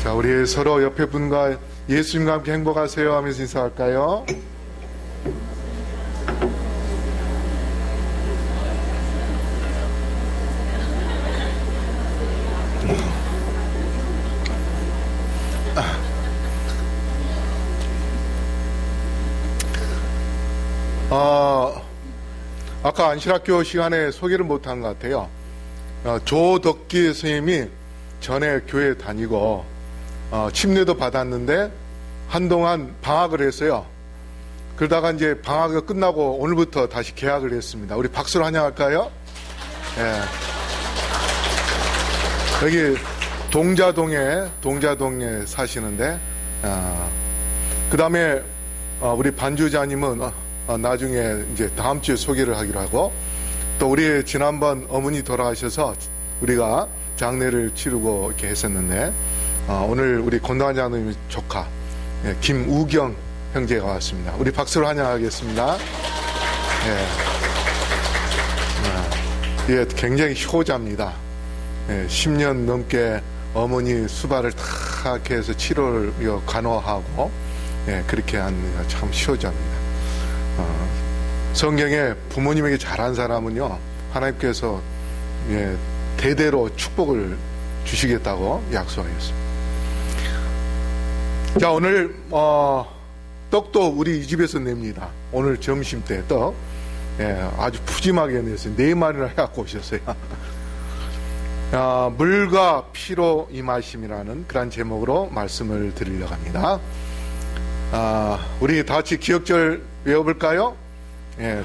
자, 우리 서로 옆에 분과 예수님과 함께 행복하세요 하면서 인사할까요? 아까 안실학교 시간에 소개를 못한 것 같아요. 조덕기 선생님이 전에 교회 다니고 침례도 받았는데 한동안 방학을 했어요. 그러다가 이제 방학이 끝나고 오늘부터 다시 개학을 했습니다. 우리 박수로 환영할까요? 예. 여기 동자동에 사시는데, 그 다음에 우리 반주자님은 나중에 이제 다음 주에 소개를 하기로 하고, 또 우리 지난번 어머니 돌아가셔서 우리가 장례를 치르고 이렇게 했었는데, 오늘 우리 권도환장님 조카 김우경 형제가 왔습니다. 우리 박수로 환영하겠습니다. 예, 굉장히 효자입니다. 10년 넘게 어머니 수발을 다 이렇게 해서 치료를 간호하고 그렇게 한 참 효자입니다. 성경에 부모님에게 잘한 사람은요, 하나님께서 대대로 축복을 주시겠다고 약속하셨습니다. 자, 오늘 떡도 우리 이 집에서 냅니다. 오늘 점심 때 떡 아주 푸짐하게 냈어요. 4마리나 해갖고 오셨어요. 물과 피로 임하심이라는 그런 제목으로 말씀을 드리려고 합니다. 우리 다 같이 기억절 외워볼까요?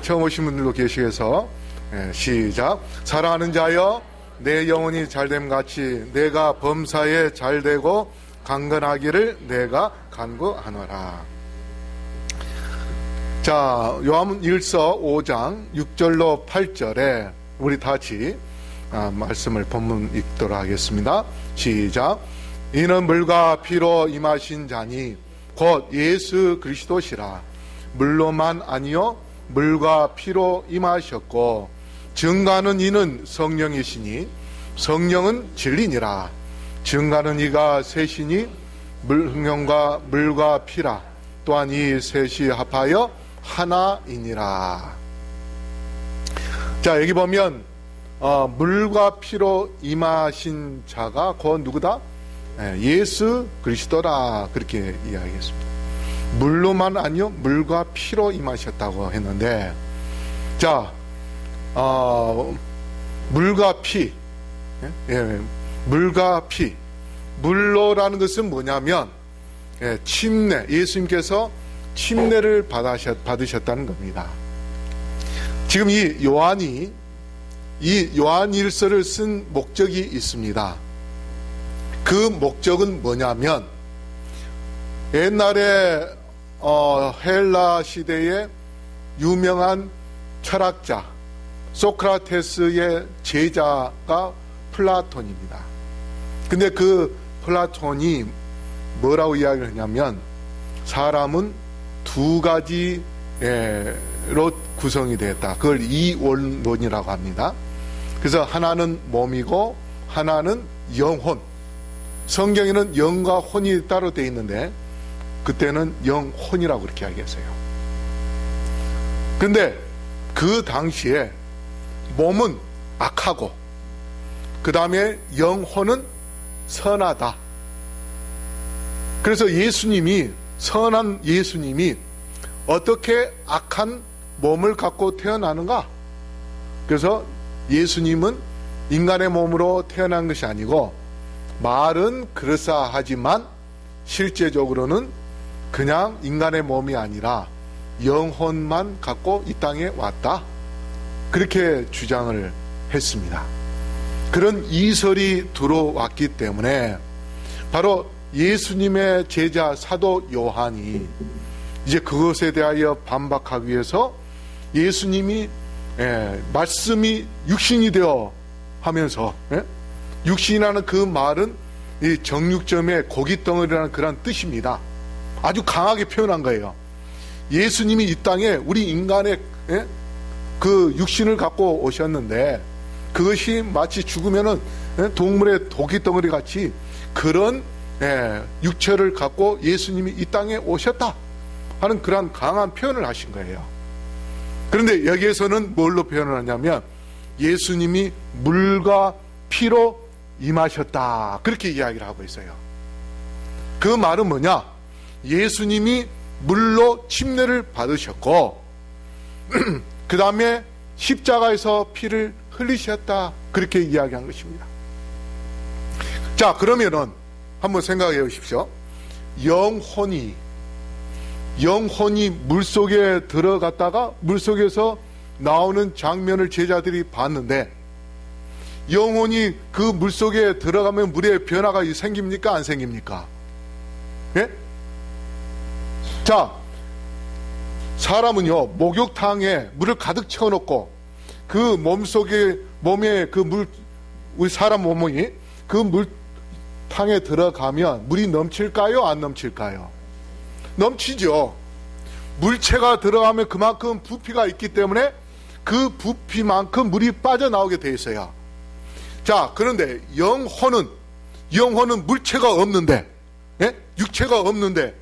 처음 오신 분들도 계시겠어. 시작. 사랑하는 자여, 내 영혼이 잘됨 같이 내가 범사에 잘되고 강건하기를 내가 간구하노라. 자, 요한 1서 5장 6절로 8절에 우리 다 같이 말씀을 본문 읽도록 하겠습니다. 시작. 이는 물과 피로 임하신 자니 곧 예수 그리스도시라. 물로만 아니요 물과 피로 임하셨고 증거하는 이는 성령이시니 성령은 진리니라. 증거하는 이가 셋이니 성령과 물과 피라. 또한 이 셋이 합하여 하나이니라. 자, 여기 보면 물과 피로 임하신 자가 곧 누구다? 예수 그리스도라. 그렇게 이야기했습니다. 물로만 아니요 물과 피로 임하셨다고 했는데, 자, 물과 피, 물과 피. 물로라는 것은 뭐냐면 침례, 예수님께서 침례를 받으셨다는 겁니다. 지금 이 요한이 이 요한일서를 쓴 목적이 있습니다. 그 목적은 뭐냐면, 옛날에 헬라 시대에 유명한 철학자 소크라테스의 제자가 플라톤입니다. 근데 그 플라톤이 뭐라고 이야기를 하냐면, 사람은 두 가지로 구성이 되었다. 그걸 이원론이라고 합니다. 그래서 하나는 몸이고 하나는 영혼. 성경에는 영과 혼이 따로 되어 있는데 그때는 영혼이라고 그렇게 이야기했어요. 근데 그 당시에 몸은 악하고 그 다음에 영혼은 선하다. 그래서 예수님이, 선한 예수님이 어떻게 악한 몸을 갖고 태어나는가? 그래서 예수님은 인간의 몸으로 태어난 것이 아니고, 말은 그럴싸하지만 실제적으로는 그냥 인간의 몸이 아니라 영혼만 갖고 이 땅에 왔다. 그렇게 주장을 했습니다. 그런 이설이 들어왔기 때문에 바로 예수님의 제자 사도 요한이 이제 그것에 대하여 반박하기 위해서 예수님이 말씀이 육신이 되어 하면서, 육신이라는 그 말은 이 정육점의 고깃덩어리라는 그런 뜻입니다. 아주 강하게 표현한 거예요. 예수님이 이 땅에 우리 인간의 그 육신을 갖고 오셨는데, 그것이 마치 죽으면은 동물의 고깃덩어리 같이 그런 육체를 갖고 예수님이 이 땅에 오셨다 하는 그러한 강한 표현을 하신 거예요. 그런데 여기에서는 뭘로 표현을 하냐면 예수님이 물과 피로 임하셨다, 그렇게 이야기를 하고 있어요. 그 말은 뭐냐? 예수님이 물로 침례를 받으셨고 그 다음에 십자가에서 피를 흘리셨다, 그렇게 이야기한 것입니다. 자, 그러면은 한번 생각해 보십시오. 영혼이 물속에 들어갔다가 물속에서 나오는 장면을 제자들이 봤는데, 영혼이 그 물속에 들어가면 물에 변화가 생깁니까? 안 생깁니까? 예? 자, 사람은요, 목욕탕에 물을 가득 채워놓고 그 몸에 그 물, 우리 사람 몸이 그 물탕에 들어가면 물이 넘칠까요? 안 넘칠까요? 넘치죠. 물체가 들어가면 그만큼 부피가 있기 때문에 그 부피만큼 물이 빠져나오게 돼 있어요. 자, 그런데 영혼은 물체가 없는데, 예? 육체가 없는데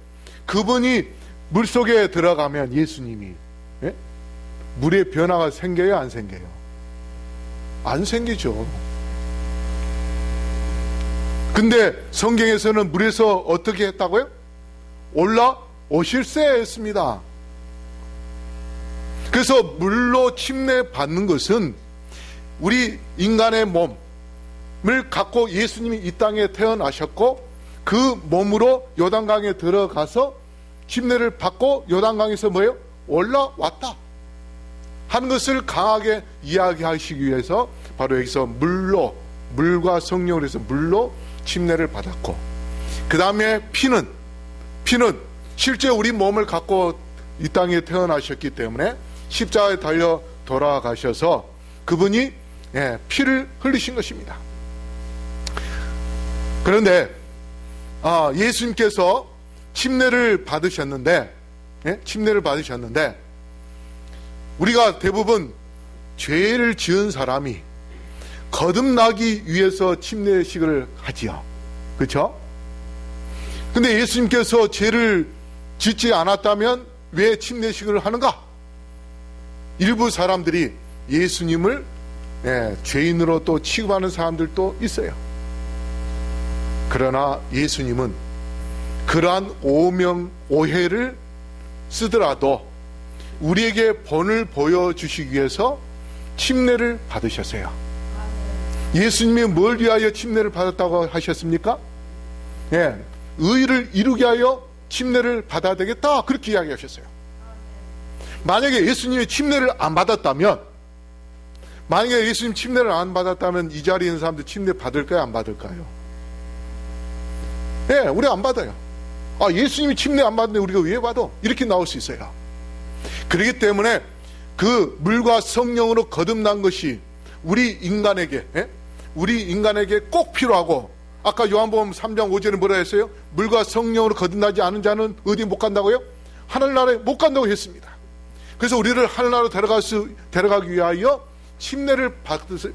그분이 물속에 들어가면 예수님이, 예? 물의 변화가 생겨요? 안 생겨요? 안 생기죠. 근데 성경에서는 물에서 어떻게 했다고요? 올라오실세 했습니다. 그래서 물로 침례 받는 것은 우리 인간의 몸을 갖고 예수님이 이 땅에 태어나셨고 그 몸으로 요단강에 들어가서 침례를 받고 요단강에서 뭐예요? 올라왔다 하는 것을 강하게 이야기하시기 위해서 바로 여기서 물과 성령으로 해서 물로 침례를 받았고, 그 다음에 피는 실제 우리 몸을 갖고 이 땅에 태어나셨기 때문에 십자가에 달려 돌아가셔서 그분이 피를 흘리신 것입니다. 그런데 예수님께서 침례를 받으셨는데 우리가 대부분 죄를 지은 사람이 거듭나기 위해서 침례식을 하지요. 그렇죠? 근데 예수님께서 죄를 짓지 않았다면 왜 침례식을 하는가? 일부 사람들이 예수님을 죄인으로 또 취급하는 사람들도 있어요. 그러나 예수님은 그러한 오해를 쓰더라도 우리에게 본을 보여주시기 위해서 침례를 받으셨어요. 예수님이 뭘 위하여 침례를 받았다고 하셨습니까? 의를 이루게 하여 침례를 받아야 되겠다, 그렇게 이야기하셨어요. 만약에 예수님이 침례를 안 받았다면 이 자리에 있는 사람들 침례 받을까요? 안 받을까요? 우리 안 받아요. 예수님이 침례 안 받는데 우리가 왜 받아? 이렇게 나올 수 있어요. 그렇기 때문에 그 물과 성령으로 거듭난 것이 우리 인간에게 꼭 필요하고, 아까 요한복음 3장 5절에 뭐라 했어요? 물과 성령으로 거듭나지 않은 자는 어디 못 간다고요? 하늘나라에 못 간다고 했습니다. 그래서 우리를 하늘나라로 데려가기 위하여 침례를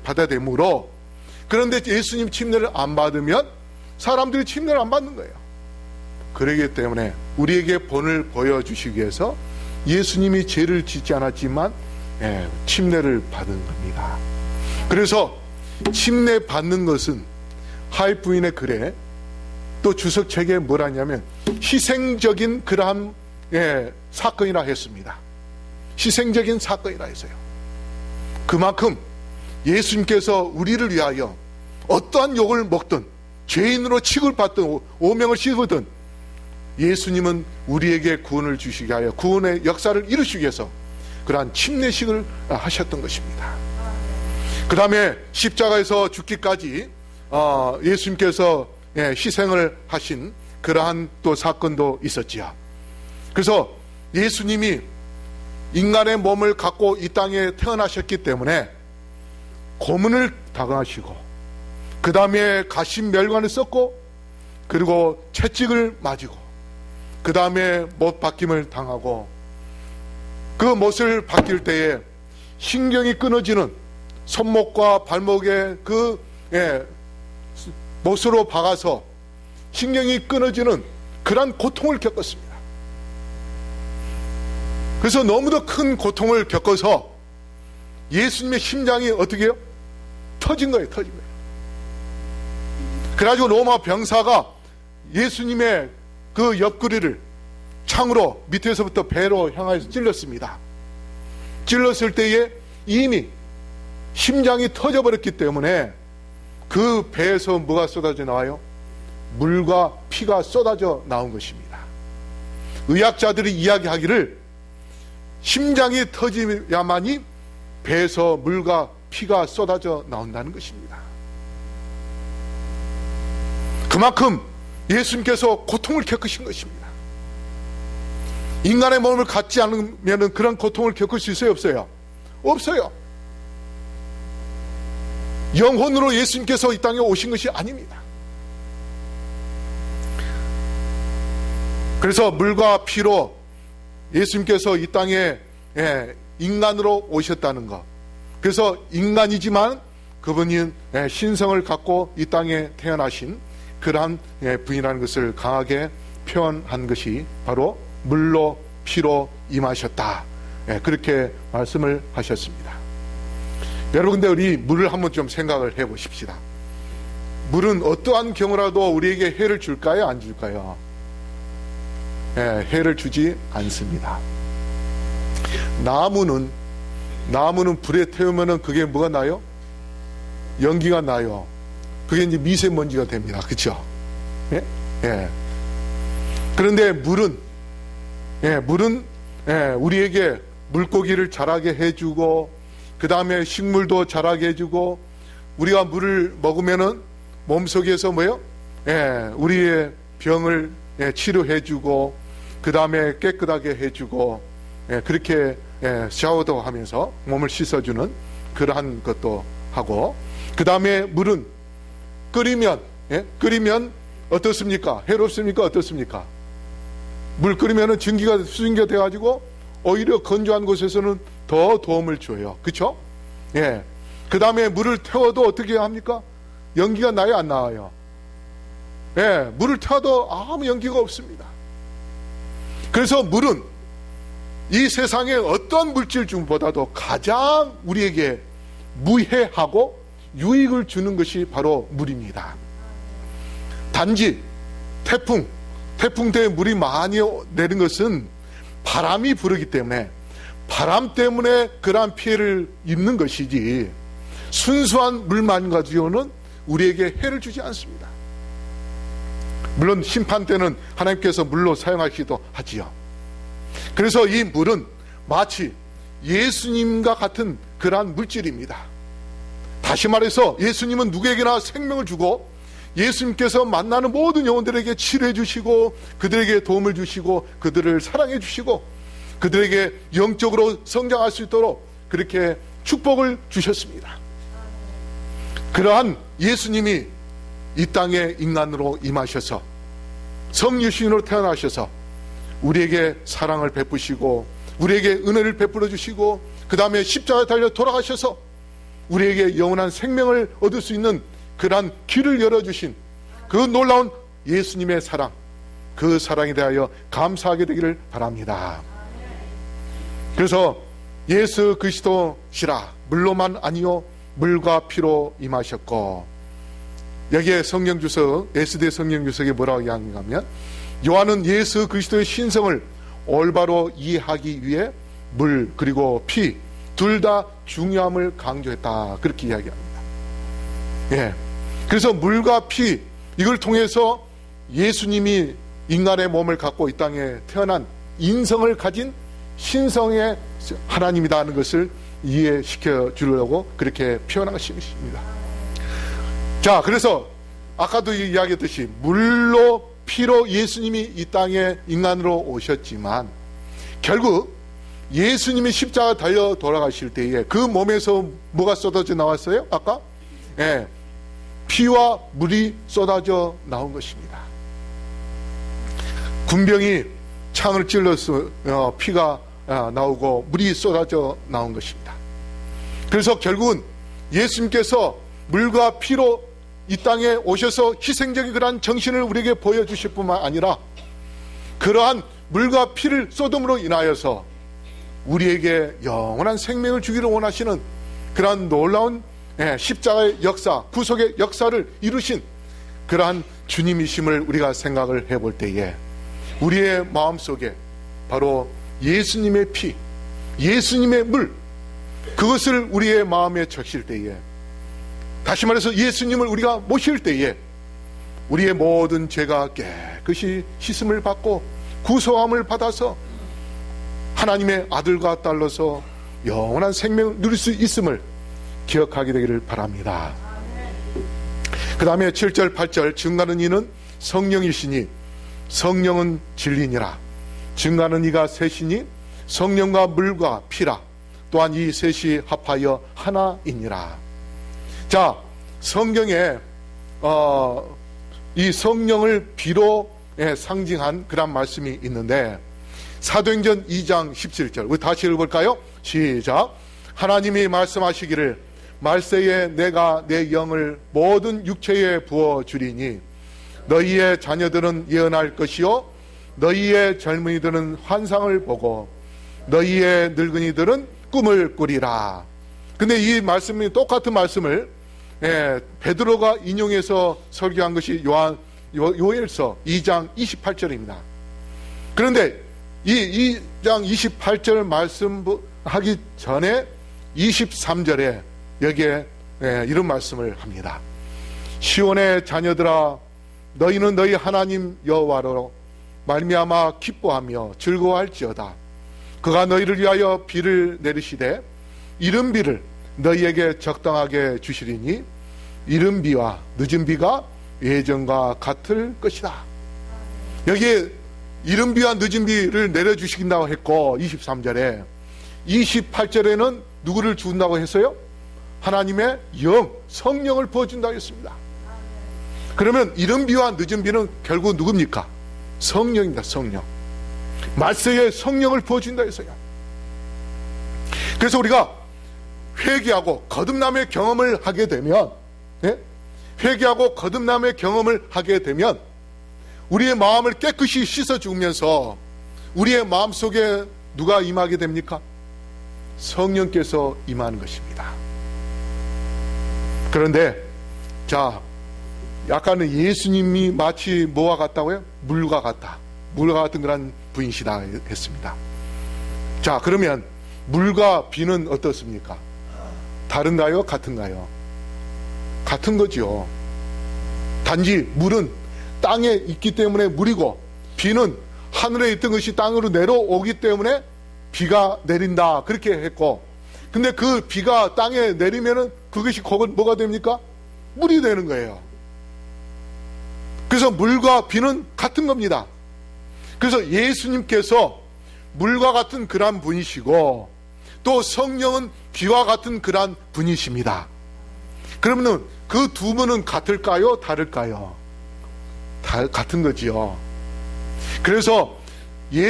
받아야 되므로, 그런데 예수님 침례를 안 받으면 사람들이 침례를 안 받는 거예요. 그러기 때문에 우리에게 본을 보여주시기 위해서 예수님이 죄를 짓지 않았지만 침례를 받은 겁니다. 그래서 침례 받는 것은 하입 부인의 글에 또 주석책에 뭐라 하냐면 희생적인 그러한 사건이라 했습니다. 희생적인 사건이라 했어요. 그만큼 예수님께서 우리를 위하여 어떠한 욕을 먹든 죄인으로 취급받든 오명을 씌우든 예수님은 우리에게 구원을 주시기 위하여 구원의 역사를 이루시기 위해서 그러한 침례식을 하셨던 것입니다. 그 다음에 십자가에서 죽기까지 예수님께서 희생을 하신 그러한 또 사건도 있었지요. 그래서 예수님이 인간의 몸을 갖고 이 땅에 태어나셨기 때문에 고문을 당하시고, 그 다음에 가시멸관을 썼고, 그리고 채찍을 맞이고, 그 다음에 못 박힘을 당하고, 그 못을 박힐 때에 신경이 끊어지는 손목과 발목에 그 못으로 박아서 신경이 끊어지는 그러한 고통을 겪었습니다. 그래서 너무도 큰 고통을 겪어서 예수님의 심장이 어떻게 해요? 터진 거예요. 터진 거예요. 그래가지고 로마 병사가 예수님의 그 옆구리를 창으로 밑에서부터 배로 향해서 찔렀습니다. 찔렀을 때에 이미 심장이 터져버렸기 때문에 그 배에서 뭐가 쏟아져 나와요? 물과 피가 쏟아져 나온 것입니다. 의학자들이 이야기하기를 심장이 터져야만이 배에서 물과 피가 쏟아져 나온다는 것입니다. 그만큼 예수님께서 고통을 겪으신 것입니다. 인간의 몸을 갖지 않으면 그런 고통을 겪을 수 있어요? 없어요? 없어요. 영혼으로 예수님께서 이 땅에 오신 것이 아닙니다. 그래서 물과 피로 예수님께서 이 땅에 인간으로 오셨다는 것. 그래서 인간이지만 그분이 신성을 갖고 이 땅에 태어나신 그러한 분이라는 것을 강하게 표현한 것이 바로 물로 피로 임하셨다. 그렇게 말씀을 하셨습니다. 여러분, 근데 우리 물을 한번 좀 생각을 해 보십시다. 물은 어떠한 경우라도 우리에게 해를 줄까요? 안 줄까요? 해를 주지 않습니다. 나무는 불에 태우면은 그게 뭐가 나요? 연기가 나요. 그게 이제 미세먼지가 됩니다. 그렇죠? 그런데 물은 우리에게 물고기를 자라게 해주고, 그 다음에 식물도 자라게 해주고, 우리가 물을 먹으면은 몸속에서 뭐요? 우리의 병을 치료해주고, 그 다음에 깨끗하게 해주고, 그렇게 샤워도 하면서 몸을 씻어주는 그러한 것도 하고, 그 다음에 물은 끓이면 어떻습니까? 해롭습니까? 어떻습니까? 물 끓이면은 증기가 수증기가 돼가지고 오히려 건조한 곳에서는 더 도움을 줘요. 그렇죠? 그 다음에 물을 태워도 어떻게 합니까? 연기가 나요? 안 나와요? 물을 태워도 아무 연기가 없습니다. 그래서 물은 이 세상의 어떤 물질 중보다도 가장 우리에게 무해하고 유익을 주는 것이 바로 물입니다. 단지 태풍 때에 물이 많이 내린 것은 바람이 부르기 때문에, 바람 때문에 그러한 피해를 입는 것이지, 순수한 물만 가지고는 우리에게 해를 주지 않습니다. 물론 심판 때는 하나님께서 물로 사용하시기도 하지요. 그래서 이 물은 마치 예수님과 같은 그러한 물질입니다. 다시 말해서 예수님은 누구에게나 생명을 주고, 예수님께서 만나는 모든 영혼들에게 치료해 주시고, 그들에게 도움을 주시고, 그들을 사랑해 주시고, 그들에게 영적으로 성장할 수 있도록 그렇게 축복을 주셨습니다. 그러한 예수님이 이 땅에 인간으로 임하셔서 성유신으로 태어나셔서 우리에게 사랑을 베푸시고, 우리에게 은혜를 베풀어 주시고, 그 다음에 십자가에 달려 돌아가셔서 우리에게 영원한 생명을 얻을 수 있는 그러한 길을 열어주신 그 놀라운 예수님의 사랑, 그 사랑에 대하여 감사하게 되기를 바랍니다. 그래서 예수 그리스도시라 물로만 아니요 물과 피로 임하셨고, 여기에 성경주석, SD 성경주석에 뭐라고 이야기하냐면, 요한은 예수 그리스도의 신성을 올바로 이해하기 위해 물 그리고 피 둘 다 중요함을 강조했다, 그렇게 이야기합니다. 그래서 물과 피, 이걸 통해서 예수님이 인간의 몸을 갖고 이 땅에 태어난 인성을 가진 신성의 하나님이라는 것을 이해시켜 주려고 그렇게 표현하신 것입니다. 자, 그래서 아까도 이야기했듯이 물로 피로 예수님이 이 땅에 인간으로 오셨지만, 결국 예수님이 십자가 달려 돌아가실 때에 그 몸에서 뭐가 쏟아져 나왔어요? 아까? 피와 물이 쏟아져 나온 것입니다. 군병이 창을 찔러서 피가 나오고 물이 쏟아져 나온 것입니다. 그래서 결국은 예수님께서 물과 피로 이 땅에 오셔서 희생적인 그러한 정신을 우리에게 보여주실 뿐만 아니라 그러한 물과 피를 쏟음으로 인하여서 우리에게 영원한 생명을 주기를 원하시는 그러한 놀라운 십자가의 역사, 구속의 역사를 이루신 그러한 주님이심을 우리가 생각을 해볼 때에 우리의 마음속에 바로 예수님의 피, 예수님의 물, 그것을 우리의 마음에 적실 때에, 다시 말해서 예수님을 우리가 모실 때에 우리의 모든 죄가 깨끗이 씻음을 받고 구속함을 받아서 하나님의 아들과 딸로서 영원한 생명을 누릴 수 있음을 기억하게 되기를 바랍니다. 그 다음에 7절 8절 증가하는 이는 성령이시니 성령은 진리니라. 증가하는 이가 셋이니 성령과 물과 피라. 또한 이 셋이 합하여 하나이니라. 자, 성경에 이 성령을 비로 상징한 그런 말씀이 있는데 사도행전 2장 17절 우리 다시 읽어볼까요? 시작. 하나님이 말씀하시기를 말세에 내가 내 영을 모든 육체에 부어주리니 너희의 자녀들은 예언할 것이요 너희의 젊은이들은 환상을 보고 너희의 늙은이들은 꿈을 꾸리라. 근데 이 말씀이 똑같은 말씀을 베드로가 인용해서 설교한 것이 요엘서 2장 28절입니다. 그런데 이 2장 28절 말씀하기 전에 23절에 여기에 이런 말씀을 합니다. 시온의 자녀들아 너희는 너희 하나님 여호와로 말미암아 기뻐하며 즐거워할지어다. 그가 너희를 위하여 비를 내리시되 이른 비를 너희에게 적당하게 주시리니 이른 비와 늦은 비가 예전과 같을 것이다. 여기에 이른 비와 늦은 비를 내려주신다고 했고 23절에 28절에는 누구를 준다고 했어요? 하나님의 영, 성령을 부어준다고 했습니다. 그러면 이른 비와 늦은 비는 결국 누굽니까? 성령입니다. 성령. 말세에 성령을 부어준다 했어요. 그래서 우리가 회개하고 거듭남의 경험을 하게 되면 회개하고 거듭남의 경험을 하게 되면 우리의 마음을 깨끗이 씻어주면서 우리의 마음속에 누가 임하게 됩니까? 성령께서 임하는 것입니다. 그런데 자, 약간은 예수님이 마치 뭐와 같다고요? 물과 같다. 물과 같은 그런 분이시다 했습니다. 자, 그러면 물과 비는 어떻습니까? 다른가요? 같은가요? 같은 거죠. 단지 물은 땅에 있기 때문에 물이고 비는 하늘에 있던 것이 땅으로 내려오기 때문에 비가 내린다 그렇게 했고, 근데 그 비가 땅에 내리면은 그것이 뭐가 됩니까? 물이 되는 거예요. 그래서 물과 비는 같은 겁니다. 그래서 예수님께서 물과 같은 그러한 분이시고 또 성령은 비와 같은 그러한 분이십니다. 그러면 그 두 분은 같을까요? 다를까요? 같은 거지요. 그래서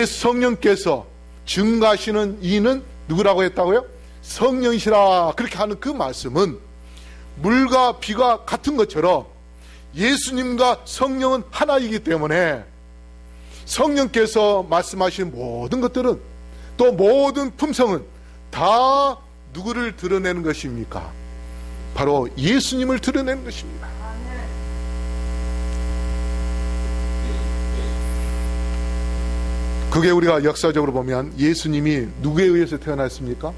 성령께서 증가하시는 이는 누구라고 했다고요? 성령이시라 그렇게 하는 그 말씀은 물과 비가 같은 것처럼 예수님과 성령은 하나이기 때문에 성령께서 말씀하신 모든 것들은 또 모든 품성은 다 누구를 드러내는 것입니까? 바로 예수님을 드러내는 것입니다. 그게 우리가 역사적으로 보면 예수님이 누구에 의해서 태어났습니까?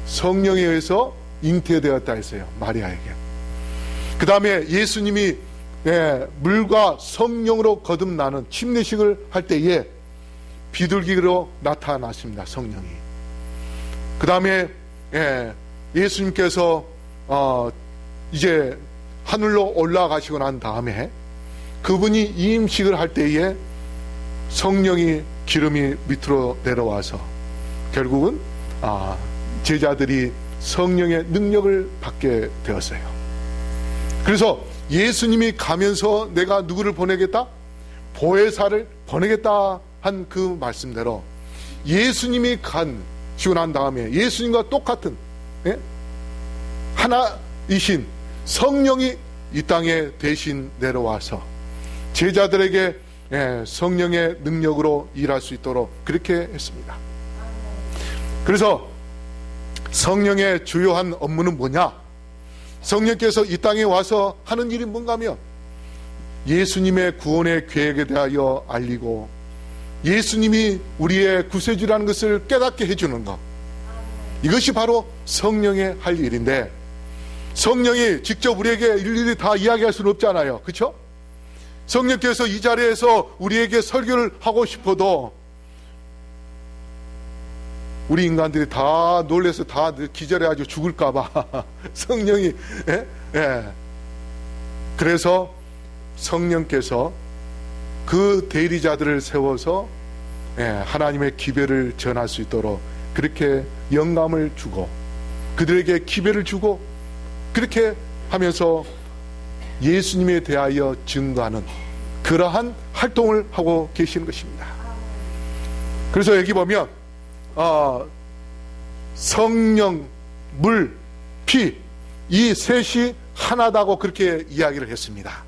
성령에 의해서 잉태되었다 했어요. 마리아에게. 그 다음에 예수님이 물과 성령으로 거듭나는 침례식을 할 때에 비둘기로 나타났습니다. 성령이. 그 다음에 예수님께서 이제 하늘로 올라가시고 난 다음에 그분이 이임식을 할 때에 성령이 기름이 밑으로 내려와서 결국은 제자들이 성령의 능력을 받게 되었어요. 그래서 예수님이 가면서 내가 누구를 보내겠다? 보혜사를 보내겠다 한 그 말씀대로 예수님이 가시고 난 다음에 예수님과 똑같은 하나이신 성령이 이 땅에 대신 내려와서 제자들에게 성령의 능력으로 일할 수 있도록 그렇게 했습니다. 그래서 성령의 주요한 업무는 뭐냐? 성령께서 이 땅에 와서 하는 일이 뭔가 하면 예수님의 구원의 계획에 대하여 알리고 예수님이 우리의 구세주라는 것을 깨닫게 해주는 것, 이것이 바로 성령의 할 일인데, 성령이 직접 우리에게 일일이 다 이야기할 수는 없잖아요. 그렇죠? 성령께서 이 자리에서 우리에게 설교를 하고 싶어도 우리 인간들이 다 놀라서 다 기절해가지고 죽을까봐 성령이 그래서 성령께서 그 대리자들을 세워서 하나님의 기별을 전할 수 있도록 그렇게 영감을 주고 그들에게 기별을 주고 그렇게 하면서 예수님에 대하여 증거하는 그러한 활동을 하고 계시는 것입니다. 그래서 여기 보면 성령, 물, 피, 이 셋이 하나다고 그렇게 이야기를 했습니다.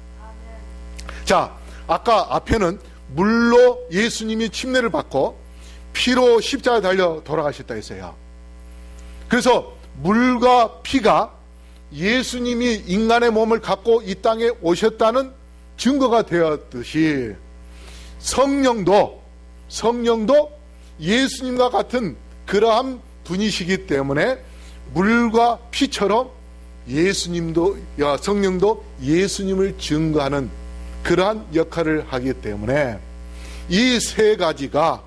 자, 아까 앞에는 물로 예수님이 침례를 받고 피로 십자가에 달려 돌아가셨다 했어요. 그래서 물과 피가 예수님이 인간의 몸을 갖고 이 땅에 오셨다는 증거가 되었듯이 성령도 예수님과 같은 그러한 분이시기 때문에 물과 피처럼 성령도 예수님을 증거하는 그러한 역할을 하기 때문에 이 세 가지가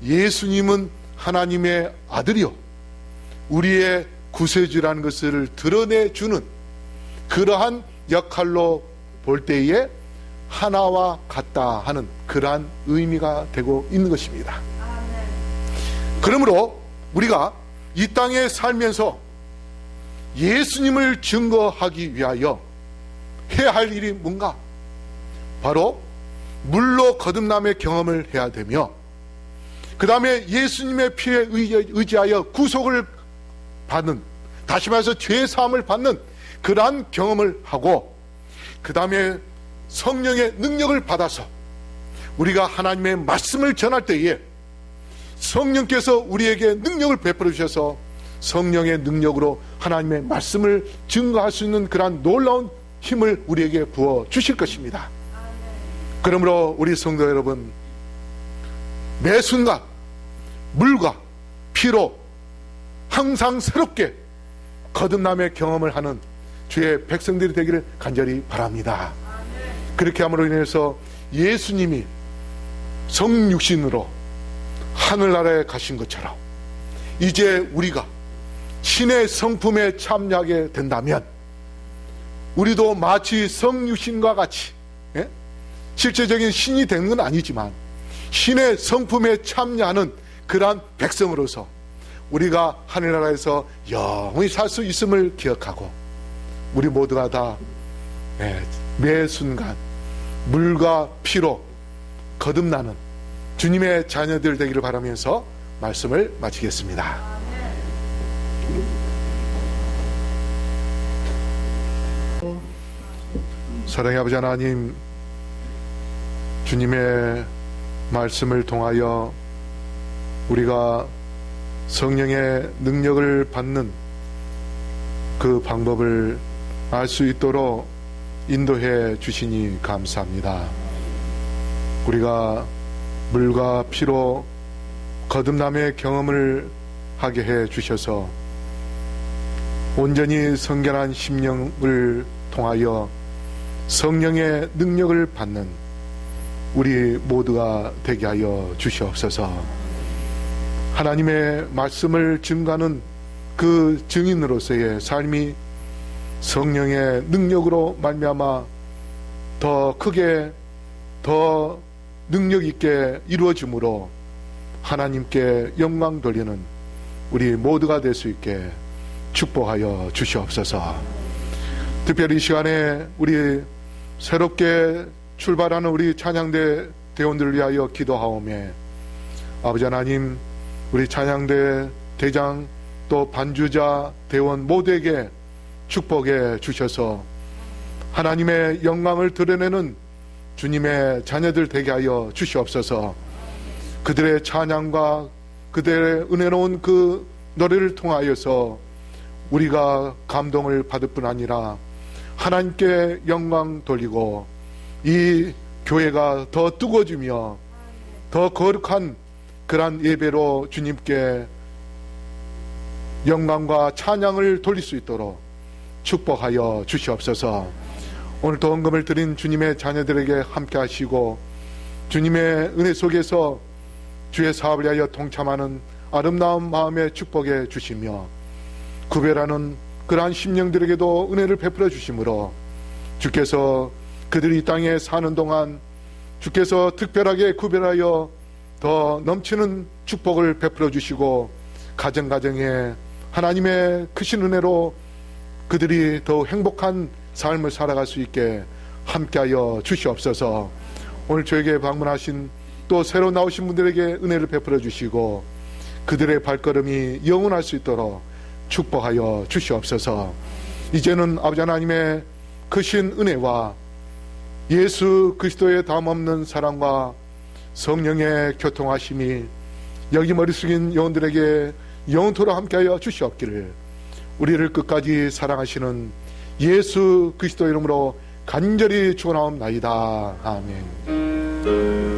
예수님은 하나님의 아들이요 우리의 구세주라는 것을 드러내주는 그러한 역할로 볼 때에 하나와 같다 하는 그러한 의미가 되고 있는 것입니다. 그러므로 우리가 이 땅에 살면서 예수님을 증거하기 위하여 해야 할 일이 뭔가? 바로 물로 거듭남의 경험을 해야 되며 그 다음에 예수님의 피에 의지하여 구속을 받는, 다시 말해서 죄 사함을 받는 그러한 경험을 하고 그 다음에 성령의 능력을 받아서 우리가 하나님의 말씀을 전할 때에 성령께서 우리에게 능력을 베풀어 주셔서 성령의 능력으로 하나님의 말씀을 증거할 수 있는 그러한 놀라운 힘을 우리에게 부어 주실 것입니다. 그러므로 우리 성도 여러분, 매 순간 물과 피로 항상 새롭게 거듭남의 경험을 하는 주의 백성들이 되기를 간절히 바랍니다. 그렇게 함으로 인해서 예수님이 성육신으로 하늘나라에 가신 것처럼 이제 우리가 신의 성품에 참여하게 된다면 우리도 마치 성육신과 같이 실제적인 신이 되는 건 아니지만 신의 성품에 참여하는 그러한 백성으로서 우리가 하늘나라에서 영원히 살 수 있음을 기억하고 우리 모두가 다 매 순간 물과 피로 거듭나는 주님의 자녀들 되기를 바라면서 말씀을 마치겠습니다. 사랑의 아버지 하나님, 주님의 말씀을 통하여 우리가 성령의 능력을 받는 그 방법을 알 수 있도록 인도해 주시니 감사합니다. 우리가 물과 피로 거듭남의 경험을 하게 해 주셔서 온전히 성결한 심령을 통하여 성령의 능력을 받는 우리 모두가 되게 하여 주시옵소서. 하나님의 말씀을 증거하는 그 증인으로서의 삶이 성령의 능력으로 말미암아 더 크게 더 능력 있게 이루어짐으로 하나님께 영광 돌리는 우리 모두가 될 수 있게 축복하여 주시옵소서. 특별히 이 시간에 우리 새롭게 출발하는 우리 찬양대 대원들을 위하여 기도하오며 아버지 하나님, 우리 찬양대 대장 또 반주자 대원 모두에게 축복해 주셔서 하나님의 영광을 드러내는 주님의 자녀들 되게 하여 주시옵소서. 그들의 찬양과 그들의 은혜로운 그 노래를 통하여서 우리가 감동을 받을 뿐 아니라 하나님께 영광 돌리고 이 교회가 더 뜨거워지며 더 거룩한 그러한 예배로 주님께 영광과 찬양을 돌릴 수 있도록 축복하여 주시옵소서. 오늘도 헌금을 드린 주님의 자녀들에게 함께 하시고 주님의 은혜 속에서 주의 사업을 위하여 동참하는 아름다운 마음의 축복해 주시며 구별하는 그러한 심령들에게도 은혜를 베풀어 주심으로 주께서 그들이 이 땅에 사는 동안 주께서 특별하게 구별하여 더 넘치는 축복을 베풀어 주시고 가정가정에 하나님의 크신 은혜로 그들이 더 행복한 삶을 살아갈 수 있게 함께하여 주시옵소서. 오늘 저에게 방문하신 또 새로 나오신 분들에게 은혜를 베풀어 주시고 그들의 발걸음이 영원할 수 있도록 축복하여 주시옵소서. 이제는 아버지 하나님의 크신 은혜와 예수 그리스도의 담없는 사랑과 성령의 교통하심이 여기 머리 숙인 영혼들에게 영원토록 함께하여 주시옵기를 우리를 끝까지 사랑하시는 예수 그리스도 이름으로 간절히 축원하옵나이다. 아멘.